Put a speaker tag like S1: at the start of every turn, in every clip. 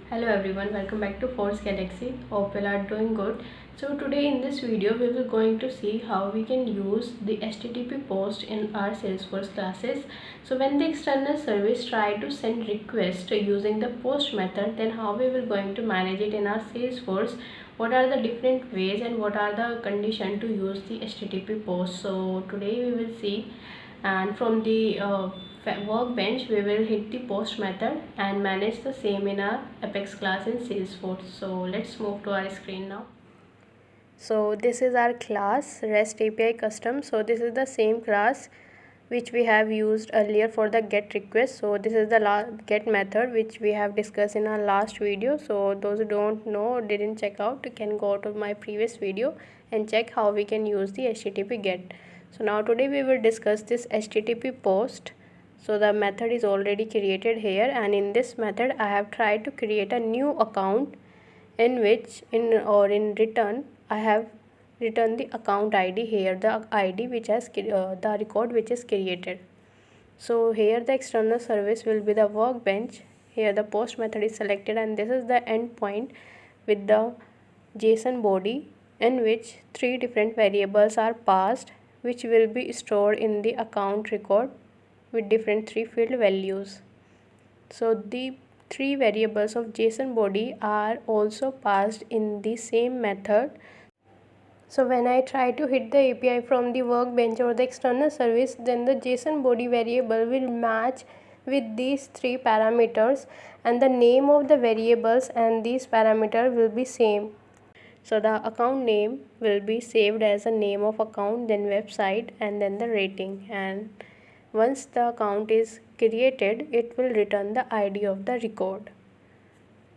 S1: Hello everyone, welcome back to forceGalaxy. Hope you are doing good. So today in this video we will going to see how we can use the HTTP post in our Salesforce classes. So when the external service try to send request using the post method, then how we will going to manage it in our Salesforce, what are the different ways and what are the condition to use the HTTP post. So today we will see, and from the workbench we will hit the post method and manage the same in our Apex class in Salesforce. So let's move to our screen now. So this is our class REST API custom. So this is the same class which we have used earlier for the get request. So this is the get method which we have discussed in our last video. So those who don't know, didn't check out, can go to my previous video and check how we can use the HTTP get. So now today we will discuss this HTTP post. So the method is already created here, and in this method I have tried to create a new account in which in return I have written the account ID here, the ID which has the record which is created. So here the external service will be the workbench. Here the post method is selected, and this is the endpoint with the JSON body in which three different variables are passed, which will be stored in the account record with different three field values. So the three variables of JSON body are also passed in the same method. So when I try to hit the API from the workbench or the external service, then the JSON body variable will match with these three parameters, and the name of the variables and these parameters will be same. So the account name will be saved as a name of account, then website, and then the rating. And once the account is created, it will return the ID of the record.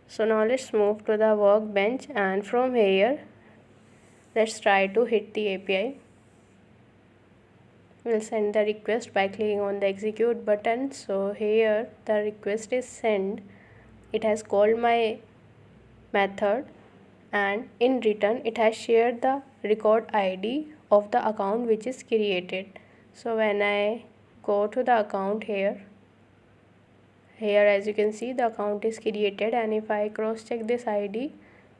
S1: So now let's move to the workbench, and from here let's try to hit the API. We'll send the request by clicking on the execute button. So here the request is sent. It has called my method, and in return it has shared the record ID of the account which is created. So when I go to the account here as you can see the account is created, and if I cross check this ID,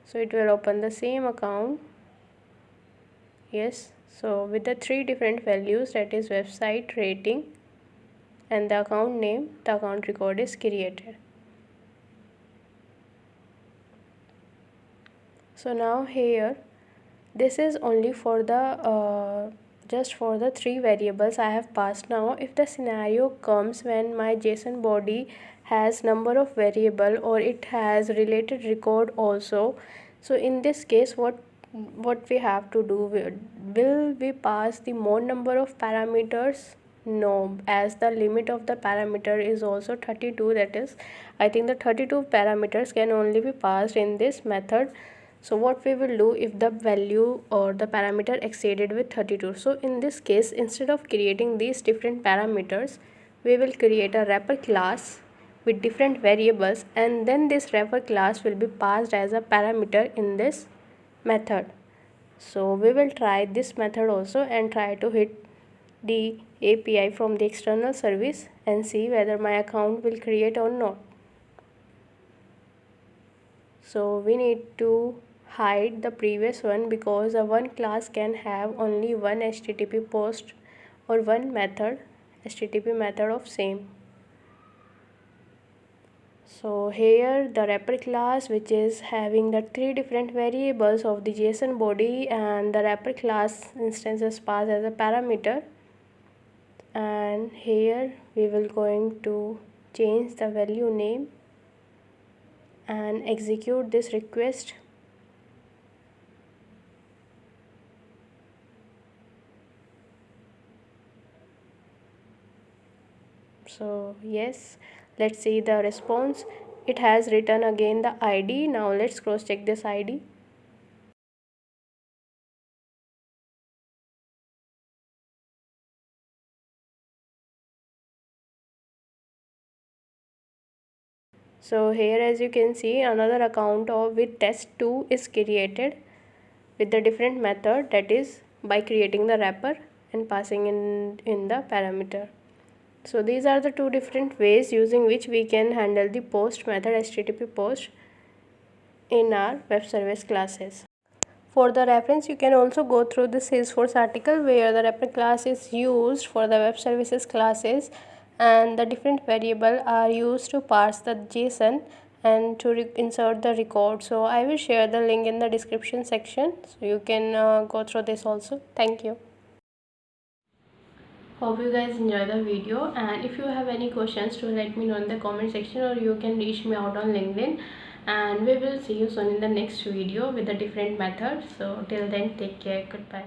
S1: so it will open the same account. Yes, so with the three different values, that is website, rating, and the account name, the account record is created. So now here this is only for the just for the three variables I have passed. Now if the scenario comes when my JSON body has number of variable or it has related record also, so in this case what we have to do, will we pass the more number of parameters? No, as the limit of the parameter is also 32, that is I think the 32 parameters can only be passed in this method. So what we will do if the value or the parameter exceeded with 32? So in this case, instead of creating these different parameters, we will create a wrapper class with different variables, and then this wrapper class will be passed as a parameter in this method. So we will try this method also and try to hit the API from the external service and see whether my account will create or not. So we need to hide the previous one, because a one class can have only one HTTP post or one method, HTTP method of same. So here the wrapper class, which is having the three different variables of the JSON body, and the wrapper class instance is passed as a parameter, and here we will going to change the value name and execute this request. So yes, let's see the response. It has written again the ID. Now let's cross check this ID. So here as you can see, another account of with test2 is created with the different method, that is by creating the wrapper and passing in the parameter. So these are the two different ways using which we can handle the post method, HTTP post. in our web service classes. For the reference, you can also go through the Salesforce article where the reference class is used for the web services classes, and the different variables are used to parse the JSON and to insert the record. So I will share the link in the description section, so you can go through this also. Thank you. Hope you guys enjoy the video, and if you have any questions, to let me know in the comment section, or you can reach me out on LinkedIn, and we will see you soon in the next video with a different method. So till then, take care. Goodbye.